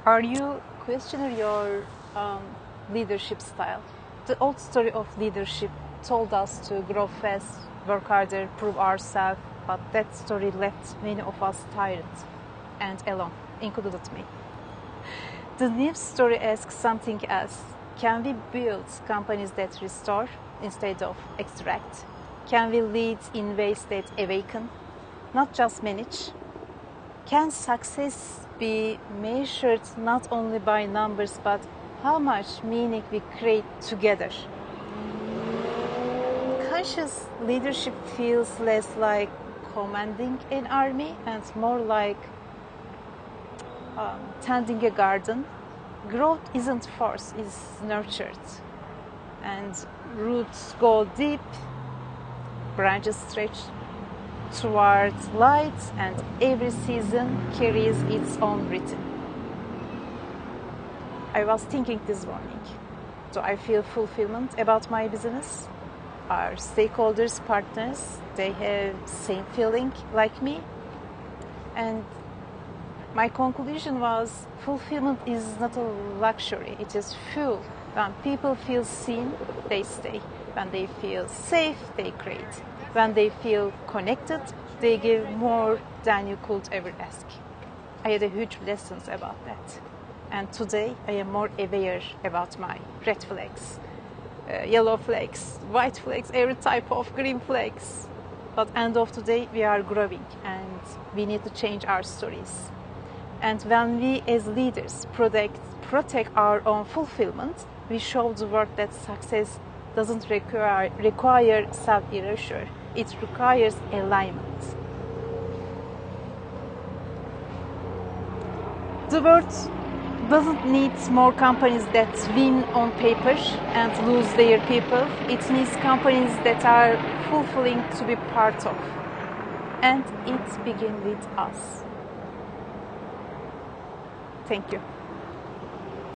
Are you questioning your leadership style? The old story of leadership told us to grow fast, work harder, prove ourselves, but that story left many of us tired and alone, included me. The new story asks something else. Can we build companies that restore instead of extract? Can we lead in ways that awaken, not just manage? Can success be measured not only by numbers, but how much meaning we create together? Conscious leadership feels less like commanding an army and more like tending a garden. Growth isn't forced, it's nurtured. And roots go deep, branches stretch towards light, and every season carries its own rhythm. I was thinking this morning, do I feel fulfillment about my business? Are stakeholders, partners, they have same feeling like me? And my conclusion was fulfillment is not a luxury, it is fuel. When people feel seen, they stay. When they feel safe, they create. When they feel connected, they give more than you could ever ask. I had a huge lessons about that. And today I am more aware about my red flags, yellow flags, white flags, every type of green flags. But end of the day, we are growing and we need to change our stories. And when we as leaders protect our own fulfillment, we show the world that success doesn't require self-erasure. It requires alignment. The world doesn't need more companies that win on paper and lose their people. It needs companies that are fulfilling to be part of. And it begins with us. Thank you.